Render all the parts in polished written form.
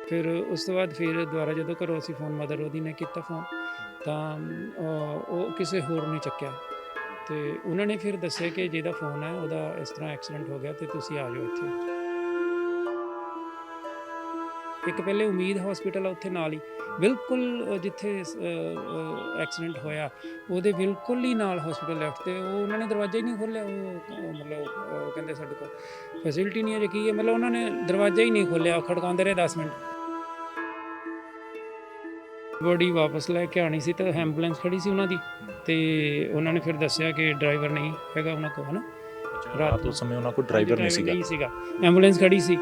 ਫਿਰ ਉਸ ਤੋਂ ਬਾਅਦ ਫਿਰ ਦੁਬਾਰਾ ਜਦੋਂ ਘਰੋਂ ਅਸੀਂ ਫ਼ੋਨ ਮਦਰ ਉਹਦੀ ਨੇ ਕੀਤਾ ਫ਼ੋਨ ਤਾਂ ਉਹ ਕਿਸੇ ਹੋਰ ਨੇ ਚੱਕਿਆ ਤੇ ਉਹਨਾਂ ਨੇ ਫਿਰ ਦੱਸਿਆ ਕਿ ਜਿਹਦਾ ਫ਼ੋਨ ਹੈ ਉਹਦਾ ਇਸ ਤਰ੍ਹਾਂ ਐਕਸੀਡੈਂਟ ਹੋ ਗਿਆ ਤੇ ਤੁਸੀਂ ਆ ਜਾਓ ਇੱਥੇ। ਇੱਕ ਪਹਿਲੇ ਉਮੀਦ ਹਸਪੀਟਲ ਆ ਉੱਥੇ ਨਾਲ ਹੀ ਬਿਲਕੁਲ ਜਿੱਥੇ ਐਕਸੀਡੈਂਟ ਹੋਇਆ ਉਹਦੇ ਬਿਲਕੁਲ ਹੀ ਨਾਲ ਹਸਪੀਟਲ ਲੈਫਟ ਤੇ ਉਹ ਉਹਨਾਂ ਨੇ ਦਰਵਾਜ਼ਾ ਹੀ ਨਹੀਂ ਖੋਲ੍ਹਿਆ। ਉਹ ਮਤਲਬ ਕਹਿੰਦੇ ਸਾਡੇ ਕੋਲ ਫੈਸਿਲਿਟੀ ਨਹੀਂ ਹੈ ਜੇ ਕੀ ਹੈ, ਮਤਲਬ ਉਹਨਾਂ ਨੇ ਦਰਵਾਜ਼ਾ ਹੀ ਨਹੀਂ ਖੋਲ੍ਹਿਆ, ਖੜਕਾਉਂਦੇ ਰਹੇ 10 ਮਿੰਟ। ਬੋਡੀ ਵਾਪਸ ਲੈ ਕੇ ਆਉਣੀ ਸੀ ਤਾਂ ਐਂਬੂਲੈਂਸ ਖੜੀ ਸੀ ਉਹਨਾਂ ਦੀ ਤੇ ਉਹਨਾਂ ਨੇ ਫਿਰ ਦੱਸਿਆ ਕਿ ਡਰਾਈਵਰ ਨਹੀਂ ਹੈਗਾ ਉਹਨਾਂ ਕੋਲ, ਹੈ ਨਾ। ਰਾਤ ਉਸ ਸਮੇਂ ਉਹਨਾਂ ਕੋਲ ਡਰਾਈਵਰ ਨਹੀਂ ਸੀਗਾ। ਐਂਬੂਲੈਂਸ ਖੜੀ ਸੀ।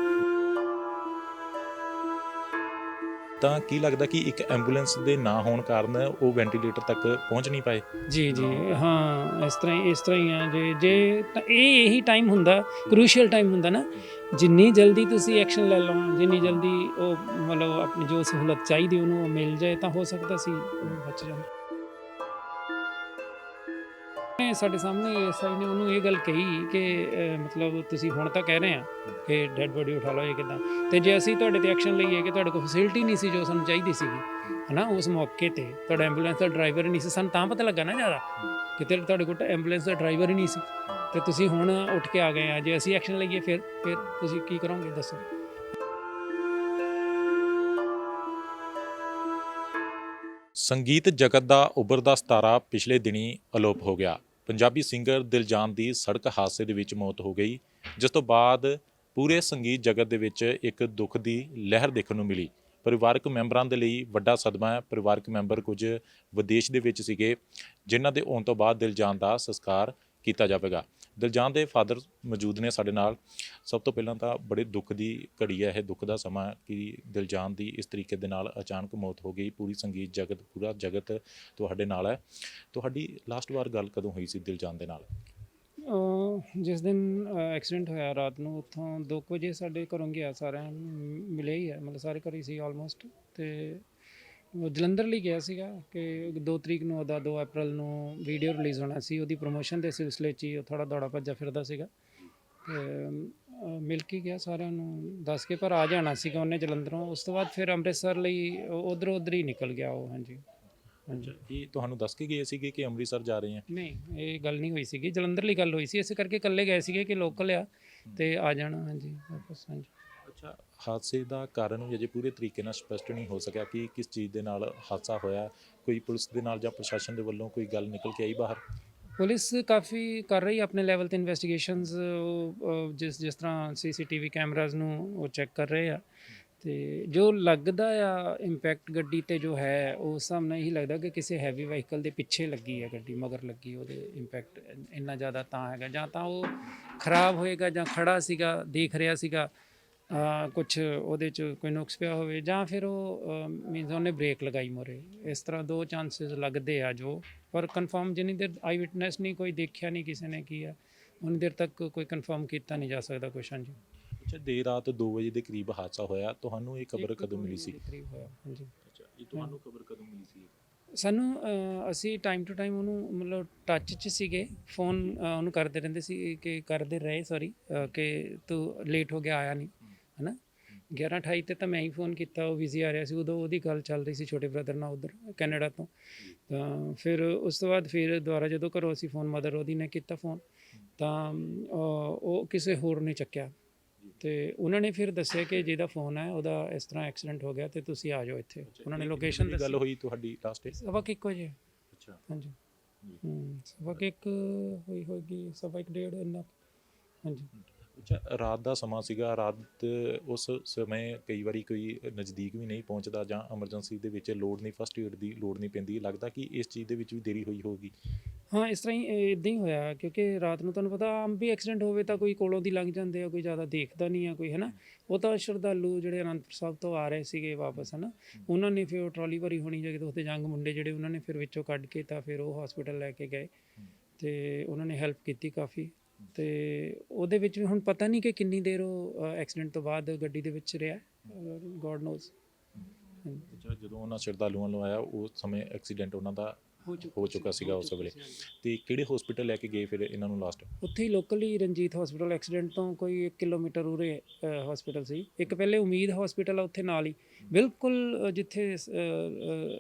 ਤਾਂ ਕੀ ਲੱਗਦਾ ਕਿ ਇੱਕ ਐਂਬੂਲੈਂਸ ਦੇ ਨਾ ਹੋਣ ਕਾਰਨ ਉਹ ਵੈਂਟੀਲੇਟਰ ਤੱਕ ਪਹੁੰਚ ਨਹੀਂ ਪਾਏ? ਜੀ ਹਾਂ, ਇਸ ਤਰ੍ਹਾਂ ਹੀ ਆ। ਜੇ ਤਾਂ ਇਹੀ ਟਾਈਮ ਹੁੰਦਾ, ਕਰੂਸ਼ੀਅਲ ਟਾਈਮ ਹੁੰਦਾ ਨਾ, ਜਿੰਨੀ ਜਲਦੀ ਤੁਸੀਂ ਐਕਸ਼ਨ ਲੈ ਲਓ, ਜਿੰਨੀ ਜਲਦੀ ਉਹ ਮਤਲਬ ਆਪਣੀ ਜੋ ਸਹੂਲਤ ਚਾਹੀਦੀ ਉਹਨੂੰ ਮਿਲ ਜਾਏ ਤਾਂ ਹੋ ਸਕਦਾ ਸੀ ਬਚ ਜਾਂਦਾ। ਸਾਡੇ ਸਾਹਮਣੇ ਐਸਆਈ ਨੇ ਉਹਨੂੰ ਇਹ ਗੱਲ ਕਹੀ ਕਿ ਮਤਲਬ ਤੁਸੀਂ ਹੁਣ ਤਾਂ ਕਹਿ ਰਹੇ ਆ ਕਿ ਡੈੱਡ ਬੋਡੀ ਉਠਾ ਲਓ ਇਹ ਕਿੱਦਾਂ, ਤੇ ਜੇ ਅਸੀਂ ਤੁਹਾਡੇ ਤੇ ਐਕਸ਼ਨ ਲਈਏ ਕਿ ਤੁਹਾਡੇ ਕੋਲ ਫੈਸਿਲਿਟੀ ਨਹੀਂ ਸੀ ਜੋ ਸਾਨੂੰ ਚਾਹੀਦੀ ਸੀਗੀ, ਹੈ ਨਾ, ਉਸ ਮੌਕੇ ਤੇ ਤੁਹਾਡਾ ਐਂਬੂਲੈਂਸ ਦਾ ਡਰਾਈਵਰ ਹੀ ਨਹੀਂ ਸੀ, ਸਾਨੂੰ ਤਾਂ ਪਤਾ ਲੱਗਾ ਨਾ ਜ਼ਿਆਦਾ ਕਿ ਤੁਹਾਡੇ ਕੋਲ ਐਂਬੂਲੈਂਸ ਦਾ ਡਰਾਈਵਰ ਹੀ ਨਹੀਂ ਸੀ ਤੇ ਤੁਸੀਂ ਹੁਣ ਉੱਠ ਕੇ ਆ ਗਏ ਆ। ਜੇ ਅਸੀਂ ਐਕਸ਼ਨ ਲਈਏ ਫਿਰ ਤੁਸੀਂ ਕੀ ਕਰੋਗੇ ਦੱਸੋ। ਸੰਗੀਤ ਜਗਤ ਦਾ ਉੱਭਰਦਾ ਸਿਤਾਰਾ ਪਿਛਲੇ ਦਿਨੀ ਅਲੋਪ ਹੋ ਗਿਆ। ਪੰਜਾਬੀ ਸਿੰਗਰ ਦਿਲਜਾਨ ਦੀ ਸੜਕ ਹਾਦਸੇ ਦੇ ਵਿੱਚ ਮੌਤ ਹੋ ਗਈ, ਜਿਸ ਤੋਂ ਬਾਅਦ ਪੂਰੇ ਸੰਗੀਤ ਜਗਤ ਦੇ ਵਿੱਚ ਇੱਕ ਦੁੱਖ ਦੀ ਲਹਿਰ ਦੇਖਣ ਨੂੰ ਮਿਲੀ। ਪਰਿਵਾਰਕ ਮੈਂਬਰਾਂ ਦੇ ਲਈ ਵੱਡਾ ਸਦਮਾ ਹੈ। ਪਰਿਵਾਰਕ ਮੈਂਬਰ ਕੁਝ ਵਿਦੇਸ਼ ਦੇ ਵਿੱਚ ਸੀਗੇ, ਜਿਨ੍ਹਾਂ ਦੇ ਆਉਣ ਤੋਂ ਬਾਅਦ ਦਿਲਜਾਨ ਦਾ ਸੰਸਕਾਰ ਕੀਤਾ ਜਾਵੇਗਾ। ਦਿਲਜਾਨ ਦੇ ਫਾਦਰ ਮੌਜੂਦ ਨੇ ਸਾਡੇ ਨਾਲ। ਸਭ ਤੋਂ ਪਹਿਲਾਂ ਤਾਂ ਬੜੇ ਦੁੱਖ ਦੀ ਘੜੀ ਹੈ, ਇਹ ਦੁੱਖ ਦਾ ਸਮਾਂ ਕਿ ਦਿਲਜਾਨ ਦੀ ਇਸ ਤਰੀਕੇ ਦੇ ਨਾਲ ਅਚਾਨਕ ਮੌਤ ਹੋ ਗਈ। ਪੂਰੀ ਸੰਗੀਤ ਜਗਤ, ਪੂਰਾ ਜਗਤ ਤੁਹਾਡੇ ਨਾਲ ਹੈ। ਤੁਹਾਡੀ ਲਾਸਟ ਵਾਰ ਗੱਲ ਕਦੋਂ ਹੋਈ ਸੀ ਦਿਲਜਾਨ ਦੇ ਨਾਲ? ਜਿਸ ਦਿਨ ਐਕਸੀਡੈਂਟ ਹੋਇਆ ਰਾਤ ਨੂੰ, ਉੱਥੋਂ 2 ਵਜੇ ਸਾਡੇ ਘਰੋਂ ਗਿਆ, ਸਾਰਿਆਂ ਨੂੰ ਮਿਲੇ ਹੀ ਹੈ, ਮਤਲਬ ਸਾਰੇ ਘਰ ਹੀ ਸੀ ਆਲਮੋਸਟ। ਤੇ ਉਹ ਜਲੰਧਰ ਲਈ ਗਿਆ ਸੀਗਾ ਕਿ 2 ਤਰੀਕ ਨੂੰ ਉਹਦਾ 2 ਅਪ੍ਰੈਲ ਨੂੰ ਵੀਡੀਓ ਰਿਲੀਜ਼ ਹੋਣਾ ਸੀ, ਉਹਦੀ ਪ੍ਰਮੋਸ਼ਨ ਦੇ ਸਿਲਸਿਲੇ 'ਚ ਹੀ ਉਹ ਥੋੜ੍ਹਾ ਦੌੜਾ ਭੱਜਾ ਫਿਰਦਾ ਸੀਗਾ ਤੇ ਮਿਲ ਕੇ ਗਿਆ ਸਾਰਿਆਂ ਨੂੰ ਦੱਸ ਕੇ, ਪਰ ਆ ਜਾਣਾ ਸੀਗਾ ਉਹਨੇ ਜਲੰਧਰੋਂ। ਉਸ ਤੋਂ ਬਾਅਦ ਫਿਰ ਅੰਮ੍ਰਿਤਸਰ ਲਈ ਉੱਧਰ ਹੀ ਨਿਕਲ ਗਿਆ ਉਹ। ਹਾਂਜੀ। ਇਹ ਤੁਹਾਨੂੰ ਦੱਸ ਕੇ ਗਏ ਸੀਗੇ ਕਿ ਅੰਮ੍ਰਿਤਸਰ ਜਾ ਰਹੇ ਆ? ਨਹੀਂ, ਇਹ ਗੱਲ ਨਹੀਂ ਹੋਈ ਸੀਗੀ, ਜਲੰਧਰ ਲਈ ਗੱਲ ਹੋਈ ਸੀ, ਇਸੇ ਕਰਕੇ ਇਕੱਲੇ ਗਏ ਸੀਗੇ ਕਿ ਲੋਕਲ ਆ ਤੇ ਆ ਜਾਣਾ। ਹਾਂਜੀ ਵਾਪਸ। ਹਾਂਜੀ। ਅੱਛਾ, ਹਾਦਸੇ ਦਾ ਕਾਰਨ ਅਜੇ ਪੂਰੇ ਤਰੀਕੇ ਨਾਲ ਸਪਸ਼ਟ ਨਹੀਂ ਹੋ ਸਕਿਆ ਕਿ ਕਿਸ ਚੀਜ਼ ਦੇ ਨਾਲ ਹਾਦਸਾ ਹੋਇਆ। ਕੋਈ ਪੁਲਿਸ ਦੇ ਨਾਲ ਜਾਂ ਪ੍ਰਸ਼ਾਸਨ ਦੇ ਵੱਲੋਂ ਕੋਈ ਗੱਲ ਨਿਕਲ ਕੇ ਆਈ ਬਾਹਰ? ਪੁਲਿਸ ਕਾਫੀ ਕਰ ਰਹੀ ਆਪਣੇ ਲੈਵਲ 'ਤੇ ਇਨਵੈਸਟੀਗੇਸ਼ਨਸ, ਜਿਸ ਤਰ੍ਹਾਂ CCTV ਕੈਮਰਾਜ਼ ਨੂੰ ਉਹ ਚੈੱਕ ਕਰ ਰਹੇ ਆ ਤੇ ਜੋ ਲੱਗਦਾ ਆ ਇੰਪੈਕਟ ਗੱਡੀ ਤੇ ਜੋ ਹੈ ਉਸ ਹਿਸਾਬ ਨਾਲ ਇਹੀ ਲੱਗਦਾ ਕਿ ਕਿਸੇ ਹੈਵੀ ਵਹੀਕਲ ਦੇ ਪਿੱਛੇ ਲੱਗੀ ਹੈ ਗੱਡੀ, ਮਗਰ ਲੱਗੀ, ਉਹਦੇ ਇੰਪੈਕਟ ਇੰਨਾ ਜ਼ਿਆਦਾ ਤਾਂ ਹੈਗਾ। ਜਾਂ ਤਾਂ ਉਹ ਖਰਾਬ ਹੋਏਗਾ ਜਾਂ ਖੜਾ ਸੀਗਾ ਦੇਖ ਰਿਹਾ ਸੀਗਾ ਕੁਛ ਉਹਦੇ 'ਚ ਕੋਈ ਨੁਕਸ ਪਿਆ ਹੋਵੇ, ਜਾਂ ਫਿਰ ਉਹ ਮੀਨਸ ਉਹਨੇ ਬ੍ਰੇਕ ਲਗਾਈ ਮੋਰੇ। ਇਸ ਤਰ੍ਹਾਂ 2 ਚਾਂਸਿਸ ਲੱਗਦੇ ਆ ਜੋ, ਪਰ ਕਨਫਰਮ ਜਿੰਨੀ ਦੇਰ ਆਈ ਵਿਟਨੈਸ ਨਹੀਂ, ਕੋਈ ਦੇਖਿਆ ਨਹੀਂ ਕਿਸੇ ਨੇ ਕੀ ਆ, ਉਨੀ ਦੇਰ ਤੱਕ ਕੋਈ ਕਨਫਰਮ ਕੀਤਾ ਨਹੀਂ ਜਾ ਸਕਦਾ ਕੁਛ। ਹਾਂਜੀ। ਅੱਛਾ, ਦੇਰ ਰਾਤ 2 ਵਜੇ ਦੇ ਕਰੀਬ ਹਾਦਸਾ ਹੋਇਆ। ਤੁਹਾਨੂੰ ਇਹ ਖਬਰ ਕਦੋਂ ਮਿਲੀ ਸੀ? ਕਰੀਬ ਹੋਇਆ। ਹਾਂਜੀ। ਅੱਛਾ, ਇਹ ਤੁਹਾਨੂੰ ਖਬਰ ਕਦੋਂ ਮਿਲੀ ਸੀ? ਸਾਨੂੰ ਅਸੀਂ ਟਾਈਮ ਟੂ ਟਾਈਮ ਉਹਨੂੰ ਮਤਲਬ ਟੱਚ 'ਚ ਸੀਗੇ, ਫੋਨ ਉਹਨੂੰ ਕਰਦੇ ਰਹਿੰਦੇ ਸੀ ਕਿ ਕਰਦੇ ਰਹੇ ਸੌਰੀ ਕਿ ਤੂੰ ਲੇਟ ਹੋ ਗਿਆ, ਆਇਆ ਨਹੀਂ, ਹੈ ਨਾ। 11:28 'ਤੇ ਤਾਂ ਮੈਂ ਹੀ ਫ਼ੋਨ ਕੀਤਾ, ਉਹ ਬਿਜ਼ੀ ਆ ਰਿਹਾ ਸੀ ਉਦੋਂ, ਉਹਦੀ ਗੱਲ ਚੱਲ ਰਹੀ ਸੀ ਛੋਟੇ ਬ੍ਰਦਰ ਨਾਲ ਉੱਧਰ ਕੈਨੇਡਾ ਤੋਂ। ਤਾਂ ਫਿਰ ਉਸ ਤੋਂ ਬਾਅਦ ਫਿਰ ਦੁਬਾਰਾ ਜਦੋਂ ਘਰੋਂ ਅਸੀਂ ਫ਼ੋਨ ਮਦਰ ਉਹਦੀ ਨੇ ਕੀਤਾ ਫ਼ੋਨ ਤਾਂ ਉਹ ਕਿਸੇ ਹੋਰ ਨੇ ਚੱਕਿਆ ਤੇ ਉਹਨਾਂ ਨੇ ਫਿਰ ਦੱਸਿਆ ਕਿ ਜਿਹਦਾ ਫ਼ੋਨ ਹੈ ਉਹਦਾ ਇਸ ਤਰ੍ਹਾਂ ਐਕਸੀਡੈਂਟ ਹੋ ਗਿਆ ਤੇ ਤੁਸੀਂ ਆ ਜਾਓ ਇੱਥੇ। ਉਹਨਾਂ ਨੇ ਲੋਕੇਸ਼ਨ ਦੱਸੀ। ਗੱਲ ਹੋਈ ਤੁਹਾਡੀ ਲਾਸਟ ਡੇ? 1:15 ਵਜੇ। ਅੱਛਾ। ਹਾਂਜੀ। 1:15 ਹੋਏਗੀ, 1:15 ਇੰਨਾ। ਹਾਂਜੀ। ਅੱਛਾ, ਰਾਤ ਦਾ ਸਮਾਂ ਸੀਗਾ। ਰਾਤ ਉਸ ਸਮੇਂ ਕਈ ਵਾਰੀ ਕੋਈ ਨਜ਼ਦੀਕ ਵੀ ਨਹੀਂ ਪਹੁੰਚਦਾ ਜਾਂ ਐਮਰਜੈਂਸੀ ਦੇ ਵਿੱਚ ਲੋੜ ਨਹੀਂ, ਫਸਟ ਏਡ ਦੀ ਲੋੜ ਨਹੀਂ ਪੈਂਦੀ। ਲੱਗਦਾ ਕਿ ਇਸ ਚੀਜ਼ ਦੇ ਵਿੱਚ ਵੀ ਦੇਰੀ ਹੋਈ ਹੋਊਗੀ। ਹਾਂ, ਇਸ ਤਰ੍ਹਾਂ ਹੀ ਇੱਦਾਂ ਹੀ ਹੋਇਆ ਕਿਉਂਕਿ ਰਾਤ ਨੂੰ ਤੁਹਾਨੂੰ ਪਤਾ ਆਮ ਵੀ ਐਕਸੀਡੈਂਟ ਹੋਵੇ ਤਾਂ ਕੋਈ ਕੋਲੋਂ ਦੀ ਲੰਘ ਜਾਂਦੇ ਆ, ਕੋਈ ਜ਼ਿਆਦਾ ਦੇਖਦਾ ਨਹੀਂ ਆ ਕੋਈ, ਹੈ ਨਾ। ਉਹ ਤਾਂ ਸ਼ਰਧਾਲੂ ਜਿਹੜੇ ਅਨੰਦਪੁਰ ਸਾਹਿਬ ਤੋਂ ਆ ਰਹੇ ਸੀਗੇ ਵਾਪਸ, ਹੈ ਨਾ, ਉਹਨਾਂ ਨੇ ਫਿਰ ਉਹ ਟਰਾਲੀ ਭਰੀ ਹੋਣੀ ਜਾਂ ਕਿਤੇ ਉੱਥੇ ਜੰਗ ਮੁੰਡੇ ਜਿਹੜੇ ਉਹਨਾਂ ਨੇ ਫਿਰ ਵਿੱਚੋਂ ਕੱਢ ਕੇ ਤਾਂ ਫਿਰ ਉਹ ਹਸਪੀਟਲ ਲੈ ਕੇ ਗਏ ਤੇ ਉਹਨਾਂ ਨੇ ਹੈਲਪ ਕੀਤੀ ਕਾਫੀ। ਤੇ ਉਹਦੇ ਵਿੱਚ ਵੀ ਹੁਣ ਪਤਾ ਨਹੀਂ ਕਿ ਕਿੰਨੀ ਦੇਰ ਉਹ ਐਕਸੀਡੈਂਟ ਤੋਂ ਬਾਅਦ ਗੱਡੀ ਦੇ ਵਿੱਚ ਰਿਹਾ, ਗੋਡ ਨੋਜ਼। ਅੱਛਾ, ਜਦੋਂ ਉਹਨਾਂ ਸ਼ਰਧਾਲੂਆਂ ਨੂੰ ਆਇਆ ਉਸ ਸਮੇਂ ਐਕਸੀਡੈਂਟ ਉਹਨਾਂ ਦਾ ਹੋ ਚੁੱਕਾ ਸੀਗਾ ਉਸ ਵੇਲੇ। ਤੇ ਕਿਹੜੇ ਹਸਪੀਟਲ ਲੈ ਕੇ ਗਏ ਫਿਰ ਇਹਨਾਂ ਨੂੰ ਲਾਸਟ? ਉੱਥੇ ਹੀ ਲੋਕਲੀ ਰਣਜੀਤ ਹਸਪੀਟਲ, ਐਕਸੀਡੈਂਟ ਤੋਂ ਕੋਈ 1 ਕਿਲੋਮੀਟਰ ਉਰੇ ਹਸਪੀਟਲ ਸੀ। ਇੱਕ ਪਹਿਲੇ ਉਮੀਦ ਹਸਪੀਟਲ ਆ ਉੱਥੇ ਨਾਲ ਹੀ, ਬਿਲਕੁਲ ਜਿੱਥੇ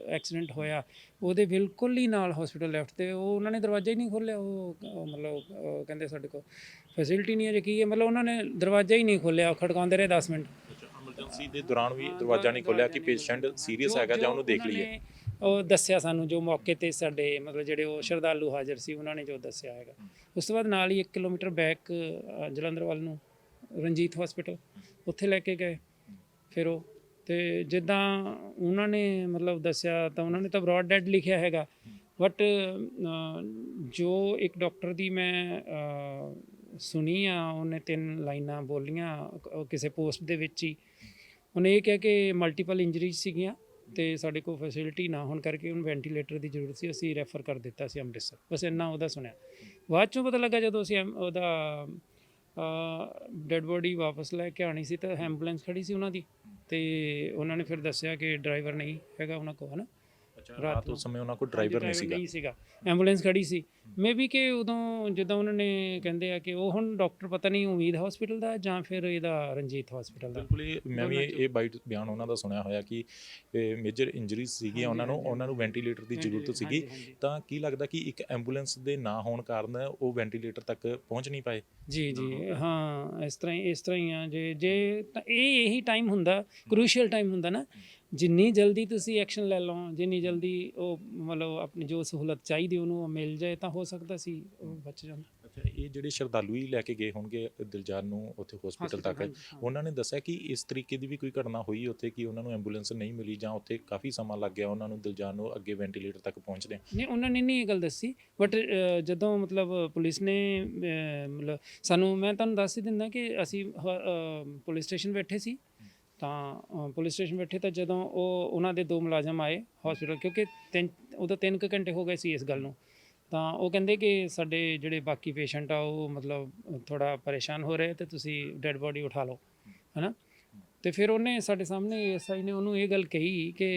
ਐਕਸੀਡੈਂਟ ਹੋਇਆ ਉਹਦੇ ਬਿਲਕੁਲ ਹੀ ਨਾਲ ਹਸਪੀਟਲ ਲੈਫਟ ਤੇ ਉਹ ਉਹਨਾਂ ਨੇ ਦਰਵਾਜ਼ਾ ਹੀ ਨਹੀਂ ਖੋਲ੍ਹਿਆ। ਮਤਲਬ ਕਹਿੰਦੇ ਸਾਡੇ ਕੋਲ ਫੈਸਿਲਿਟੀ ਨਹੀਂ ਹੈ, ਜੇ ਕੀ ਹੈ, ਮਤਲਬ ਉਹਨਾਂ ਨੇ ਦਰਵਾਜ਼ਾ ਹੀ ਨਹੀਂ ਖੋਲ੍ਹਿਆ, ਖੜਕਾਉਂਦੇ ਰਹੇ 10 ਮਿੰਟ। ਐਮਰਜੈਂਸੀ ਦੇ ਦੌਰਾਨ ਵੀ ਦਰਵਾਜ਼ਾ ਨਹੀਂ ਖੋਲ੍ਹਿਆ ਕਿ ਪੇਸ਼ੈਂਟ ਸੀਰੀਅਸ ਹੈਗਾ ਜਾਂ ਉਹਨੂੰ ਦੇਖ ਲਈਏ? ਉਹ ਦੱਸਿਆ ਸਾਨੂੰ ਜੋ ਮੌਕੇ ਤੇ ਸਾਡੇ ਮਤਲਬ ਜਿਹੜੇ ਉਹ ਸ਼ਰਧਾਲੂ ਹਾਜ਼ਰ ਸੀ ਉਹਨਾਂ ਨੇ ਜੋ ਦੱਸਿਆ ਹੈਗਾ। ਉਸ ਤੋਂ ਬਾਅਦ ਨਾਲ ਹੀ 1 ਕਿਲੋਮੀਟਰ ਬੈਕ ਜਲੰਧਰ ਵੱਲ ਨੂੰ ਰਣਜੀਤ ਹਸਪੀਟਲ, ਉੱਥੇ ਲੈ ਕੇ ਗਏ ਫਿਰ ਉਹ। ਤੇ ਜਿੱਦਾਂ ਉਹਨਾਂ ਨੇ ਮਤਲਬ ਦੱਸਿਆ ਤਾਂ ਉਹਨਾਂ ਨੇ ਤਾਂ ਬਰੋਡ ਡੈਡ ਲਿਖਿਆ ਹੈਗਾ, ਬਟ ਜੋ ਇੱਕ ਡਾਕਟਰ ਦੀ ਮੈਂ ਸੁਣੀ ਆ, ਉਹਨੇ 3 ਲਾਈਨਾਂ ਬੋਲੀਆਂ ਕਿਸੇ ਪੋਸਟ ਦੇ ਵਿੱਚ ਹੀ। ਉਹਨੇ ਇਹ ਕਿਹਾ ਕਿ ਮਲਟੀਪਲ ਇੰਜਰੀਜ਼ ਸੀਗੀਆਂ ਤੇ ਸਾਡੇ ਕੋਲ ਫੈਸਿਲਿਟੀ ਨਾ ਹੋਣ ਕਰਕੇ ਉਹਨੂੰ ਵੈਂਟੀਲੇਟਰ ਦੀ ਜ਼ਰੂਰਤ ਸੀ, ਅਸੀਂ ਰੈਫਰ ਕਰ ਦਿੱਤਾ ਸੀ ਅੰਮ੍ਰਿਤਸਰ। ਬਸ ਇੰਨਾ ਉਹਦਾ ਸੁਣਿਆ। ਬਾਅਦ 'ਚੋਂ ਪਤਾ ਲੱਗਾ ਜਦੋਂ ਅਸੀਂ ਉਹਦਾ ਡੈਡ ਬੋਡੀ ਵਾਪਸ ਲੈ ਕੇ ਆਉਣੀ ਸੀ ਤਾਂ ਐਂਬੂਲੈਂਸ ਖੜੀ ਸੀ ਉਹਨਾਂ ਦੀ, ਤੇ ਉਹਨਾਂ ਨੇ ਫਿਰ ਦੱਸਿਆ ਕਿ ਡਰਾਈਵਰ ਨਹੀਂ ਹੈਗਾ ਉਹਨਾਂ ਕੋਲ, ਹੈ ਨਾ। ਰਾਤ ਉਸ ਸਮੇਂ ਉਹਨਾਂ ਕੋਲ ਡਰਾਈਵਰ ਨਹੀਂ ਸੀਗਾ, ਐਂਬੂਲੈਂਸ ਖੜੀ ਸੀ। ਮੇ ਬੀ ਕਿ ਉਦੋਂ ਜਦੋਂ ਉਹਨਾਂ ਨੇ ਕਹਿੰਦੇ ਆ ਕਿ ਉਹ ਹੁਣ ਡਾਕਟਰ ਪਤਾ ਨਹੀਂ ਉਮੀਦ ਹਸਪੀਟਲ ਦਾ ਜਾਂ ਫਿਰ ਇਹਦਾ ਰਣਜੀਤ ਹਸਪੀਟਲ ਦਾ। ਬਿਲਕੁਲ ਮੈਂ ਵੀ ਇਹ ਬਾਈਟ ਬਿਆਨ ਉਹਨਾਂ ਦਾ ਸੁਣਿਆ ਹੋਇਆ ਕਿ ਮੇਜਰ ਇੰਜਰੀਜ਼ ਸੀਗੀਆਂ ਉਹਨਾਂ ਨੂੰ ਵੈਂਟੀਲੇਟਰ ਦੀ ਜ਼ਰੂਰਤ ਸੀਗੀ। ਤਾਂ ਕੀ ਲੱਗਦਾ ਕਿ ਇੱਕ ਐਂਬੂਲੈਂਸ ਦੇ ਨਾ ਹੋਣ ਕਾਰਨ ਉਹ ਵੈਂਟੀਲੇਟਰ ਤੱਕ ਪਹੁੰਚ ਨਹੀਂ ਪਾਏ? ਜੀ ਹਾਂ, ਇਸ ਤਰ੍ਹਾਂ ਹੀ ਆ। ਜੇ ਤਾਂ ਇਹੀ ਟਾਈਮ ਹੁੰਦਾ, ਕਰੂਸ਼ੀਅਲ ਟਾਈਮ ਹੁੰਦਾ ਨਾ, ਜਿੰਨੀ ਜਲਦੀ ਤੁਸੀਂ ਐਕਸ਼ਨ ਲੈ ਲਓ, ਜਿੰਨੀ ਜਲਦੀ ਉਹ ਮਤਲਬ ਆਪਣੀ ਜੋ ਸਹੂਲਤ ਚਾਹੀਦੀ ਉਹਨੂੰ ਮਿਲ ਜਾਏ ਤਾਂ ਹੋ ਸਕਦਾ ਸੀ ਉਹ ਬਚ ਜਾਂਦਾ। ਅੱਛਾ, ਇਹ ਜਿਹੜੇ ਸ਼ਰਧਾਲੂ ਹੀ ਲੈ ਕੇ ਗਏ ਹੋਣਗੇ ਦਿਲਜਾਨ ਨੂੰ ਉੱਥੇ ਹਸਪੀਟਲ ਤੱਕ, ਉਹਨਾਂ ਨੇ ਦੱਸਿਆ ਕਿ ਇਸ ਤਰੀਕੇ ਦੀ ਵੀ ਕੋਈ ਘਟਨਾ ਹੋਈ ਉੱਥੇ ਕਿ ਉਹਨਾਂ ਨੂੰ ਐਂਬੂਲੈਂਸ ਨਹੀਂ ਮਿਲੀ ਜਾਂ ਉੱਥੇ ਕਾਫੀ ਸਮਾਂ ਲੱਗ ਗਿਆ ਉਹਨਾਂ ਨੂੰ ਦਿਲਜਾਨ ਨੂੰ ਅੱਗੇ ਵੈਂਟੀਲੇਟਰ ਤੱਕ ਪਹੁੰਚਦੇ? ਨਹੀਂ, ਉਹਨਾਂ ਨੇ ਨਹੀਂ ਇਹ ਗੱਲ ਦੱਸੀ, ਬਟ ਜਦੋਂ ਮਤਲਬ ਪੁਲਿਸ ਨੇ ਮਤਲਬ ਸਾਨੂੰ, ਮੈਂ ਤੁਹਾਨੂੰ ਦੱਸ ਹੀ ਦਿੰਦਾ ਕਿ ਅਸੀਂ ਪੁਲਿਸ ਸਟੇਸ਼ਨ ਬੈਠੇ ਸੀ ਤਾਂ ਪੁਲਿਸ ਸਟੇਸ਼ਨ ਬੈਠੇ ਤਾਂ ਜਦੋਂ ਉਹਨਾਂ ਦੇ 2 ਮੁਲਾਜ਼ਮ ਆਏ ਹਸਪੀਟਲ, ਕਿਉਂਕਿ 3 ਘੰਟੇ ਹੋ ਗਏ ਸੀ ਇਸ ਗੱਲ ਨੂੰ, ਤਾਂ ਉਹ ਕਹਿੰਦੇ ਕਿ ਸਾਡੇ ਜਿਹੜੇ ਬਾਕੀ ਪੇਸ਼ੈਂਟ ਆ ਉਹ ਮਤਲਬ ਥੋੜ੍ਹਾ ਪਰੇਸ਼ਾਨ ਹੋ ਰਹੇ ਤੇ ਤੁਸੀਂ ਡੈਡ ਬੋਡੀ ਉਠਾ ਲਓ, ਹੈ ਨਾ। ਤੇ ਫਿਰ ਉਹਨੇ ਸਾਡੇ ਸਾਹਮਣੇ ਐਸਆਈ ਨੇ ਉਹਨੂੰ ਇਹ ਗੱਲ ਕਹੀ ਕਿ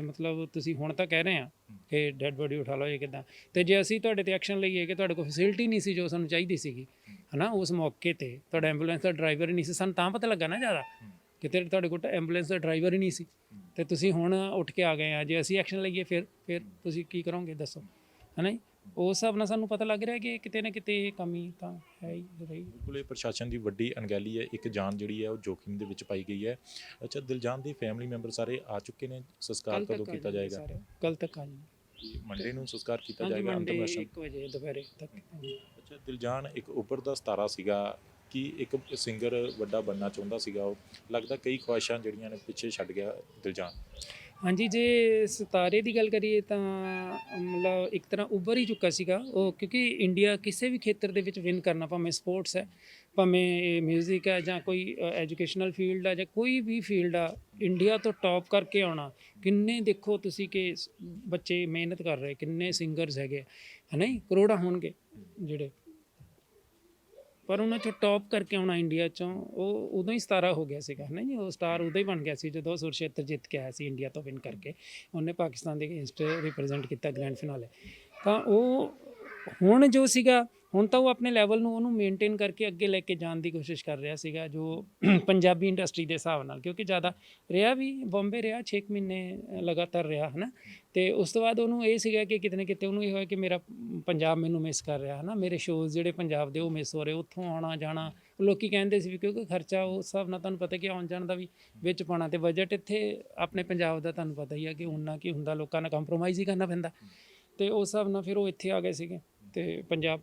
ਮਤਲਬ ਤੁਸੀਂ ਹੁਣ ਤਾਂ ਕਹਿ ਰਹੇ ਆ ਕਿ ਡੈਡ ਬੋਡੀ ਉਠਾ ਲਓ, ਇਹ ਕਿੱਦਾਂ, ਤੇ ਜੇ ਅਸੀਂ ਤੁਹਾਡੇ ਤੇ ਐਕਸ਼ਨ ਲਈਏ ਕਿ ਤੁਹਾਡੇ ਕੋਲ ਫੈਸਿਲਿਟੀ ਨਹੀਂ ਸੀ ਜੋ ਸਾਨੂੰ ਚਾਹੀਦੀ ਸੀਗੀ, ਹੈ ਨਾ, ਉਸ ਮੌਕੇ ਤੇ ਤੁਹਾਡਾ ਐਂਬੂਲੈਂਸ ਦਾ ਡਰਾਈਵਰ ਹੀ ਨਹੀਂ ਸੀ, ਸਾਨੂੰ ਤਾਂ ਪਤਾ ਲੱਗਾ ਨਾ ਜ਼ਿਆਦਾ ਕਿ ਤੁਹਾਡੇ ਕੋਲ ਐਂਬੂਲੈਂਸ ਦਾ ਡਰਾਈਵਰ ਹੀ ਨਹੀਂ ਸੀ ਤੇ ਤੁਸੀਂ ਹੁਣ ਉੱਠ ਕੇ ਆ ਗਏ ਆ, ਜੇ ਅਸੀਂ ਐਕਸ਼ਨ ਲਈਏ ਫਿਰ ਤੁਸੀਂ ਕੀ ਕਰੋਗੇ ਦੱਸੋ, ਹੈ ਨਾ ਜੀ। ਉਸ ਹਿਸਾਬ ਨਾਲ ਸਾਨੂੰ ਪਤਾ ਲੱਗ ਰਿਹਾ ਕਿ ਕਿਤੇ ਨਾ ਕਿਤੇ ਕਮੀ ਤਾਂ ਹੈ ਹੀ ਰਹੀ। ਬਿਲਕੁਲ, ਇਹ ਪ੍ਰਸ਼ਾਸਨ ਦੀ ਵੱਡੀ ਅਣਗਹਿਲੀ ਹੈ, ਇੱਕ ਜਾਨ ਜਿਹੜੀ ਹੈ ਉਹ ਜੋਖਿਮ ਦੇ ਵਿੱਚ ਪਾਈ ਗਈ ਹੈ। ਅੱਛਾ, ਦਿਲਜਾਨ ਦੇ ਫੈਮਿਲੀ ਮੈਂਬਰ ਸਾਰੇ ਆ ਚੁੱਕੇ ਨੇ? ਸੰਸਕਾਰ ਕਦੋਂ ਕੀਤਾ ਜਾਏਗਾ? ਕੱਲ ਤੱਕ ਆ ਜੀ, ਮੰਡੇ ਨੂੰ ਸੰਸਕਾਰ ਕੀਤਾ ਜਾਏਗਾ, ਅੰਤਿਮ ਦਰਸ਼ਨ 1 ਵਜੇ ਦੁਪਹਿਰੇ ਤੱਕ। ਅੱਛਾ, ਦਿਲਜਾਨ ਇੱਕ ਉੱਭਰਦਾ ਸਿਤਾਰਾ ਸੀਗਾ ਕਿ ਇੱਕ ਸਿੰਗਰ ਵੱਡਾ ਬਣਨਾ ਚਾਹੁੰਦਾ ਸੀਗਾ, ਉਹ ਲੱਗਦਾ ਕਈ ਖੁਆਇਸ਼ਾਂ ਜਿਹੜੀਆਂ ਨੇ ਪਿੱਛੇ ਛੱਡ ਗਿਆ ਦਿਲਜਾਨ। ਹਾਂਜੀ, ਜੇ ਸਿਤਾਰੇ ਦੀ ਗੱਲ ਕਰੀਏ ਤਾਂ ਮਤਲਬ ਇੱਕ ਤਰ੍ਹਾਂ ਉੱਭਰ ਹੀ ਚੁੱਕਾ ਸੀਗਾ ਉਹ, ਕਿਉਂਕਿ ਇੰਡੀਆ ਕਿਸੇ ਵੀ ਖੇਤਰ ਦੇ ਵਿੱਚ ਵਿਨ ਕਰਨਾ, ਭਾਵੇਂ ਸਪੋਰਟਸ ਹੈ, ਭਾਵੇਂ ਇਹ ਮਿਊਜ਼ਿਕ ਹੈ ਜਾਂ ਕੋਈ ਐਜੂਕੇਸ਼ਨਲ ਫੀਲਡ ਹੈ ਜਾਂ ਕੋਈ ਵੀ ਫੀਲਡ ਆ, ਇੰਡੀਆ ਤੋਂ ਟੌਪ ਕਰਕੇ ਆਉਣਾ। ਕਿੰਨੇ ਦੇਖੋ ਤੁਸੀਂ ਕਿ ਬੱਚੇ ਮਿਹਨਤ ਕਰ ਰਹੇ, ਕਿੰਨੇ ਸਿੰਗਰਸ ਹੈਗੇ, ਹੈ ਨਾ ਜੀ, ਕਰੋੜਾਂ ਹੋਣਗੇ ਜਿਹੜੇ, ਪਰ ਉਹਨਾਂ 'ਚੋਂ ਟੌਪ ਕਰਕੇ ਆਉਣਾ ਇੰਡੀਆ 'ਚੋਂ, ਉਹ ਉਦੋਂ ਹੀ ਸਿਤਾਰਾ ਹੋ ਗਿਆ ਸੀਗਾ, ਹੈ ਨਾ ਜੀ। ਉਹ ਸਟਾਰ ਉਦੋਂ ਹੀ ਬਣ ਗਿਆ ਸੀ ਜਦੋਂ ਸੁਰਸ਼ੇਤਰ ਜਿੱਤ ਕੇ ਆਇਆ ਸੀ ਇੰਡੀਆ ਤੋਂ ਵਿਨ ਕਰਕੇ, ਉਹਨੇ ਪਾਕਿਸਤਾਨ ਦੇ ਅਗੇਂਸਟ ਰਿਪਰੈਜ਼ੈਂਟ ਕੀਤਾ ਗ੍ਰੈਂਡ ਫਿਨਾਲੇ। ਤਾਂ ਉਹ ਹੁਣ ਜੋ ਸੀਗਾ, ਹੁਣ ਤਾਂ ਉਹ ਆਪਣੇ ਲੈਵਲ ਨੂੰ ਉਹਨੂੰ ਮੇਨਟੇਨ ਕਰਕੇ ਅੱਗੇ ਲੈ ਕੇ ਜਾਣ ਦੀ ਕੋਸ਼ਿਸ਼ ਕਰ ਰਿਹਾ ਸੀਗਾ, ਜੋ ਪੰਜਾਬੀ ਇੰਡਸਟਰੀ ਦੇ ਹਿਸਾਬ ਨਾਲ, ਕਿਉਂਕਿ ਜ਼ਿਆਦਾ ਰਿਹਾ ਵੀ ਬੰਬੇ ਰਿਹਾ 6 ਮਹੀਨੇ ਲਗਾਤਾਰ ਰਿਹਾ, ਹੈ ਨਾ। ਅਤੇ ਉਸ ਤੋਂ ਬਾਅਦ ਉਹਨੂੰ ਇਹ ਸੀਗਾ ਕਿ ਕਿਤੇ ਨਾ ਕਿਤੇ ਉਹਨੂੰ ਇਹ ਹੋਇਆ ਕਿ ਮੇਰਾ ਪੰਜਾਬ ਮੈਨੂੰ ਮਿਸ ਕਰ ਰਿਹਾ, ਹੈ ਨਾ, ਮੇਰੇ ਸ਼ੋਜ਼ ਜਿਹੜੇ ਪੰਜਾਬ ਦੇ ਉਹ ਮਿਸ ਹੋ ਰਹੇ, ਉੱਥੋਂ ਆਉਣਾ ਜਾਣਾ। ਲੋਕੀ ਕਹਿੰਦੇ ਸੀ ਵੀ ਕਿਉਂਕਿ ਖਰਚਾ ਉਸ ਹਿਸਾਬ ਨਾਲ ਤੁਹਾਨੂੰ ਪਤਾ ਕਿ ਆਉਣ ਜਾਣ ਦਾ ਵੀ ਵਿੱਚ ਪਾਉਣਾ, ਅਤੇ ਬਜਟ ਇੱਥੇ ਆਪਣੇ ਪੰਜਾਬ ਦਾ ਤੁਹਾਨੂੰ ਪਤਾ ਹੀ ਆ ਕਿ ਉਨਾ ਕੀ ਹੁੰਦਾ, ਲੋਕਾਂ ਨਾਲ ਕੰਪਰੋਮਾਈਜ਼ ਹੀ ਕਰਨਾ ਪੈਂਦਾ, ਅਤੇ ਉਸ ਹਿਸਾਬ ਨਾਲ ਫਿਰ ਉਹ ਇੱਥੇ ਆ ਗਏ ਸੀਗੇ ਅਤੇ ਪੰਜਾਬ।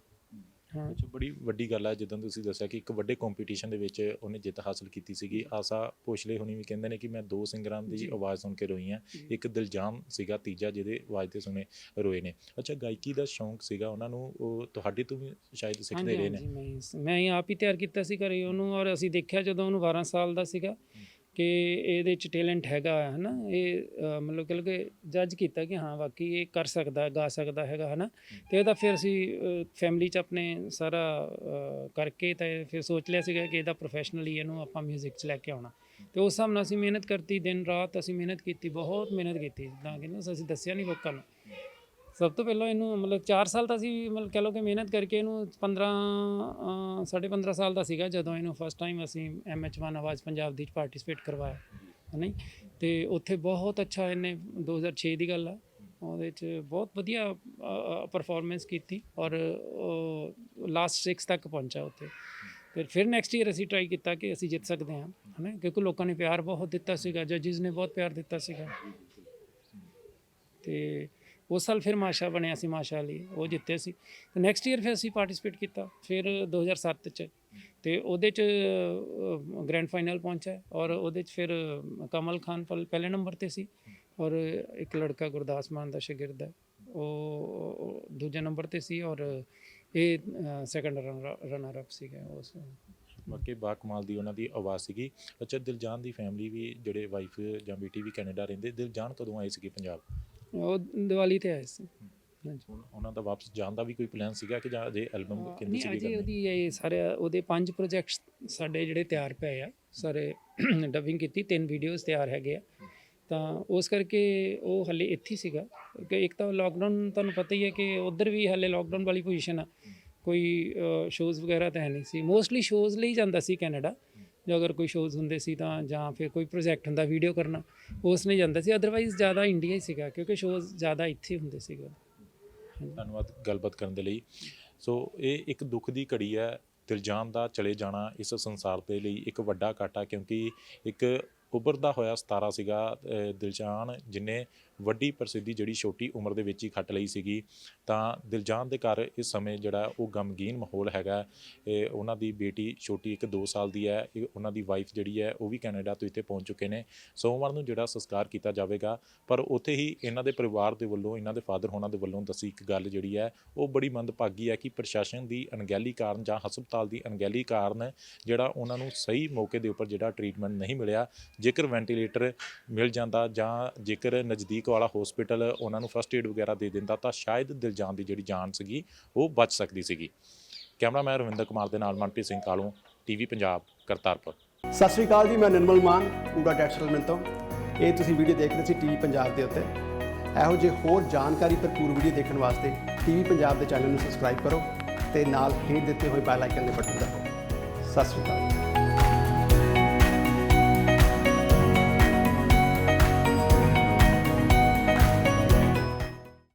ਹਾਂ, ਅੱਛਾ, ਬੜੀ ਵੱਡੀ ਗੱਲ ਹੈ ਜਿੱਦਾਂ ਤੁਸੀਂ ਦੱਸਿਆ ਕਿ ਇੱਕ ਵੱਡੇ ਕੰਪੀਟੀਸ਼ਨ ਦੇ ਵਿੱਚ ਉਹਨੇ ਜਿੱਤ ਹਾਸਲ ਕੀਤੀ ਸੀਗੀ। ਆਸਾ ਭੋਸਲੇ ਹੁਣੀ ਵੀ ਕਹਿੰਦੇ ਨੇ ਕਿ ਮੈਂ 2 ਸਿੰਗਰਾਂ ਦੀ ਆਵਾਜ਼ ਸੁਣ ਕੇ ਰੋਈ ਹਾਂ, ਇੱਕ ਦਿਲਜਾਨ ਸੀਗਾ ਤੀਜਾ ਜਿਹਦੇ ਆਵਾਜ਼ ਤੇ ਸੁਣੇ ਰੋਏ ਨੇ। ਅੱਛਾ, ਗਾਇਕੀ ਦਾ ਸ਼ੌਂਕ ਸੀਗਾ ਉਹਨਾਂ ਨੂੰ, ਉਹ ਤੁਹਾਡੇ ਤੋਂ ਵੀ ਸ਼ਾਇਦ ਸਿੱਖਦੇ ਰਹੇ ਨੇ? ਮੈਂ ਹੀ ਆਪ ਹੀ ਤਿਆਰ ਕੀਤਾ ਸੀ ਘਰੇ ਉਹਨੂੰ, ਔਰ ਅਸੀਂ ਦੇਖਿਆ ਜਦੋਂ ਉਹਨੂੰ 12 ਸਾਲ ਦਾ ਸੀਗਾ ਕਿ ਇਹਦੇ 'ਚ ਟੈਲੈਂਟ ਹੈਗਾ, ਹੈ ਨਾ। ਇਹ ਮਤਲਬ ਕਿ ਜੱਜ ਕੀਤਾ ਕਿ ਹਾਂ ਵਾਕਈ ਇਹ ਕਰ ਸਕਦਾ, ਗਾ ਸਕਦਾ ਹੈਗਾ, ਹੈ ਨਾ। ਅਤੇ ਇਹਦਾ ਫਿਰ ਅਸੀਂ ਫੈਮਿਲੀ 'ਚ ਆਪਣੇ ਸਾਰਾ ਕਰਕੇ ਤਾਂ ਫਿਰ ਸੋਚ ਲਿਆ ਸੀਗਾ ਕਿ ਇਹਦਾ ਪ੍ਰੋਫੈਸ਼ਨਲੀ ਇਹਨੂੰ ਆਪਾਂ ਮਿਊਜ਼ਿਕ 'ਚ ਲੈ ਕੇ ਆਉਣਾ, ਅਤੇ ਉਸ ਹਿਸਾਬ ਨਾਲ ਅਸੀਂ ਮਿਹਨਤ ਕਰਤੀ, ਦਿਨ ਰਾਤ ਅਸੀਂ ਮਿਹਨਤ ਕੀਤੀ, ਬਹੁਤ ਮਿਹਨਤ ਕੀਤੀ, ਜਿੱਦਾਂ ਕਿ ਨਾ ਅਸੀਂ ਦੱਸਿਆ ਨਹੀਂ ਲੋਕਾਂ ਨੂੰ। ਸਭ ਤੋਂ ਪਹਿਲਾਂ ਇਹਨੂੰ ਮਤਲਬ 4 ਸਾਲ ਤਾਂ ਅਸੀਂ ਮਤਲਬ ਕਹਿ ਲਓ ਕਿ ਮਿਹਨਤ ਕਰਕੇ ਇਹਨੂੰ 15.5 ਸਾਲ ਦਾ ਸੀਗਾ ਜਦੋਂ ਇਹਨੂੰ ਫਸਟ ਟਾਈਮ ਅਸੀਂ MH1 ਆਵਾਜ਼ ਪੰਜਾਬ ਦੀ ਪਾਰਟਿਸਿਪੇਟ ਕਰਵਾਇਆ ਹੈ ਨਹੀਂ। ਤੇ ਉੱਥੇ ਬਹੁਤ ਅੱਛਾ ਇਹਨੇ 2006 ਦੀ ਗੱਲ ਆ, ਉਹਦੇ 'ਚ ਬਹੁਤ ਵਧੀਆ ਪਰਫਾਰਮੈਂਸ ਕੀਤੀ ਔਰ ਲਾਸਟ 6 ਤੱਕ ਪਹੁੰਚਾ ਉੱਥੇ। ਫਿਰ ਨੈਕਸਟ ਈਅਰ ਅਸੀਂ ਟਰਾਈ ਕੀਤਾ ਕਿ ਅਸੀਂ ਜਿੱਤ ਸਕਦੇ ਹਾਂ ਹੈ ਨਾ, ਕਿਉਂਕਿ ਲੋਕਾਂ ਨੇ ਪਿਆਰ ਬਹੁਤ ਦਿੱਤਾ ਸੀਗਾ, ਜੱਜਿਸ ਨੇ ਬਹੁਤ ਪਿਆਰ ਦਿੱਤਾ ਸੀਗਾ। ਤੇ ਉਸ ਸਾਲ ਫਿਰ ਮਾਸ਼ਾ ਬਣਿਆ ਸੀ, ਮਾਸ਼ਾ ਲਈ ਉਹ ਜਿੱਤੇ ਸੀ। ਤੇ ਨੈਕਸਟ ਈਅਰ ਫਿਰ ਅਸੀਂ ਪਾਰਟਿਸਿਪੇਟ ਕੀਤਾ ਫਿਰ 2007 'ਚ, ਤੇ ਉਹਦੇ 'ਚ ਗ੍ਰੈਂਡ ਫਾਈਨਲ ਪਹੁੰਚਿਆ ਔਰ ਉਹਦੇ 'ਚ ਫਿਰ ਕਮਲ ਖਾਨ ਪਹਿਲੇ ਨੰਬਰ 'ਤੇ ਸੀ ਔਰ ਇੱਕ ਲੜਕਾ ਗੁਰਦਾਸ ਮਾਨ ਦਾ ਸ਼ਾਗਿਰਦ ਹੈ ਉਹ ਦੂਜੇ ਨੰਬਰ 'ਤੇ ਸੀ ਔਰ ਇਹ ਸੈਕੰਡ ਰਨਰ ਅਪ ਸੀਗਾ ਉਸ। ਬਾਕੀ ਬਾ ਕਮਾਲ ਦੀ ਉਹਨਾਂ ਦੀ ਆਵਾਜ਼ ਸੀਗੀ। ਅੱਛਾ, ਦਿਲਜਾਨ ਦੀ ਫੈਮਿਲੀ ਵੀ ਜਿਹੜੇ ਵਾਈਫ ਜਾਂ ਬੇਟੀ ਵੀ ਕੈਨੇਡਾ ਰਹਿੰਦੇ, ਦਿਲਜਾਨ ਕਦੋਂ ਆਏ ਸੀਗੇ ਪੰਜਾਬ? ਉਹ ਦੀਵਾਲੀ 'ਤੇ ਆਏ ਸੀ। ਹੁਣ ਉਹਨਾਂ ਦਾ ਵਾਪਸ ਜਾਣ ਦਾ ਵੀ ਕੋਈ ਪਲਾਨ ਸੀਗਾ ਕਿ ਜਾਂ ਅਜੇ ਐਲਬਮ ਕਹਿੰਦੇ ਨਹੀਂ, ਸੀਗੇ ਅਜੇ ਉਹਦੀ ਇਹ ਸਾਰੇ ਉਹਦੇ 5 ਪ੍ਰੋਜੈਕਟਸ ਸਾਡੇ ਜਿਹੜੇ ਤਿਆਰ ਪਏ ਆ ਸਾਰੇ ਡਬਿੰਗ ਕੀਤੀ, 3 ਵੀਡੀਓਜ਼ ਤਿਆਰ ਹੈਗੇ ਆ। ਤਾਂ ਉਸ ਕਰਕੇ ਉਹ ਹਲੇ ਇੱਥੇ ਸੀਗਾ ਕਿ ਇੱਕ ਤਾਂ ਲੋਕਡਾਊਨ ਤੁਹਾਨੂੰ ਪਤਾ ਹੀ ਹੈ ਕਿ ਉੱਧਰ ਵੀ ਹਲੇ ਲੋਕਡਾਊਨ ਵਾਲੀ ਪੋਜੀਸ਼ਨ ਆ, ਕੋਈ ਸ਼ੋਜ਼ ਵਗੈਰਾ ਤਾਂ ਹੈ ਨਹੀਂ ਸੀ। ਮੋਸਟਲੀ ਸ਼ੋਜ਼ ਲਈ ਜਾਂਦਾ ਸੀ ਕੈਨੇਡਾ, ਜੋ ਅਗਰ ਕੋਈ ਸ਼ੋਜ਼ ਹੁੰਦੇ ਸੀ ਤਾਂ ਜਾਂ ਫਿਰ ਕੋਈ ਪ੍ਰੋਜੈਕਟ ਹੁੰਦਾ ਵੀਡੀਓ ਕਰਨਾ ਉਸ ਨਹੀਂ ਜਾਂਦਾ ਸੀ, ਅਦਰਵਾਈਜ਼ ਜ਼ਿਆਦਾ ਇੰਡੀਆ ਹੀ ਸੀਗਾ ਕਿਉਂਕਿ ਸ਼ੋਜ਼ ਜ਼ਿਆਦਾ ਇੱਥੇ ਹੁੰਦੇ ਸੀਗੇ। ਧੰਨਵਾਦ ਗੱਲਬਾਤ ਕਰਨ ਦੇ ਲਈ। ਸੋ ਇਹ ਇੱਕ ਦੁੱਖ ਦੀ ਘੜੀ ਹੈ, ਦਿਲਜਾਨ ਦਾ ਚਲੇ ਜਾਣਾ ਇਸ ਸੰਸਾਰ ਦੇ ਲਈ ਇੱਕ ਵੱਡਾ ਘਾਟਾ, ਕਿਉਂਕਿ ਇੱਕ ਉੱਭਰਦਾ ਹੋਇਆ ਸਿਤਾਰਾ ਸੀਗਾ ਦਿਲਜਾਨ, ਜਿਨੇ ਵੱਡੀ ਪ੍ਰਸਿੱਧੀ ਜਿਹੜੀ ਛੋਟੀ ਉਮਰ ਦੇ ਵਿੱਚ ਹੀ ਖੱਟ ਲਈ ਸੀਗੀ। ਤਾਂ ਦਿਲਜਾਨ ਦੇ ਘਰ ਇਸ ਸਮੇਂ ਜਿਹੜਾ ਉਹ ਗਮਗੀਨ ਮਾਹੌਲ ਹੈਗਾ। ਉਹਨਾਂ ਦੀ ਬੇਟੀ ਛੋਟੀ ਇੱਕ 2 ਸਾਲ ਦੀ ਹੈ, ਉਹਨਾਂ ਦੀ ਵਾਈਫ ਜਿਹੜੀ ਹੈ ਉਹ ਵੀ ਕੈਨੇਡਾ ਤੋਂ ਇੱਥੇ ਪਹੁੰਚ ਚੁੱਕੇ ਨੇ। ਸੋਮਵਾਰ ਨੂੰ ਜਿਹੜਾ ਸੰਸਕਾਰ ਕੀਤਾ ਜਾਵੇਗਾ, ਪਰ ਉੱਥੇ ਹੀ ਇਹਨਾਂ ਦੇ ਪਰਿਵਾਰ ਦੇ ਵੱਲੋਂ, ਇਹਨਾਂ ਦੇ ਫਾਦਰ ਹੋਣਾ ਦੇ ਵੱਲੋਂ ਦੱਸੀ ਇੱਕ ਗੱਲ ਜਿਹੜੀ ਹੈ ਉਹ ਬੜੀ ਮੰਦਭਾਗੀ ਹੈ ਕਿ ਪ੍ਰਸ਼ਾਸਨ ਦੀ ਅਣਗਹਿਲੀ ਕਾਰਨ ਜਾਂ ਹਸਪਤਾਲ ਦੀ ਅਣਗਹਿਲੀ ਕਾਰਨ ਜਿਹੜਾ ਉਹਨਾਂ ਨੂੰ ਸਹੀ ਮੌਕੇ ਦੇ ਉੱਪਰ ਜਿਹੜਾ ਟ੍ਰੀਟਮੈਂਟ ਨਹੀਂ ਮਿਲਿਆ। ਜੇਕਰ ਵੈਂਟੀਲੇਟਰ ਮਿਲ ਜਾਂਦਾ ਜਾਂ ਜੇਕਰ ਨਜ਼ਦੀਕ ਵਾਲਾ ਹਸਪੀਟਲ ਉਹਨਾਂ ਨੂੰ ਫਸਟ ਏਡ ਵਗੈਰਾ ਦੇ ਦਿੰਦਾ ਤਾਂ ਸ਼ਾਇਦ ਦਿਲਜਾਨ ਦੀ ਜਿਹੜੀ ਜਾਨ ਸੀਗੀ ਉਹ ਬਚ ਸਕਦੀ ਸੀਗੀ। ਕੈਮਰਾਮੈਨ ਰਵਿੰਦਰ ਕੁਮਾਰ ਦੇ ਨਾਲ ਮਨਪ੍ਰੀਤ ਸਿੰਘ ਕਾਲੋਂ, TV ਪੰਜਾਬ, ਕਰਤਾਰਪੁਰ। ਸਤਿ ਸ਼੍ਰੀ ਅਕਾਲ ਜੀ, ਮੈਂ ਨਿਰਮਲ ਮਾਨ ਪੂਰਾ ਟੈਕਸ ਸੈਟਲਮੈਂਟ ਤੋਂ। ਇਹ ਤੁਸੀਂ ਵੀਡੀਓ ਦੇਖ ਰਹੇ ਸੀ TV ਪੰਜਾਬ ਦੇ ਉੱਤੇ। ਇਹੋ ਜਿਹੇ ਹੋਰ ਜਾਣਕਾਰੀ ਭਰਪੂਰ ਵੀਡੀਓ ਦੇਖਣ ਵਾਸਤੇ TV ਪੰਜਾਬ ਦੇ ਚੈਨਲ ਨੂੰ ਸਬਸਕ੍ਰਾਈਬ ਕਰੋ ਤੇ ਨਾਲ ਹੇਠ ਦਿੱਤੇ ਹੋਏ ਬੈਲ ਆਈਕਨ ਦੇ ਬਟਨ ਦਬਾਓ। ਸਤਿ ਸ਼੍ਰੀ ਅਕਾਲ।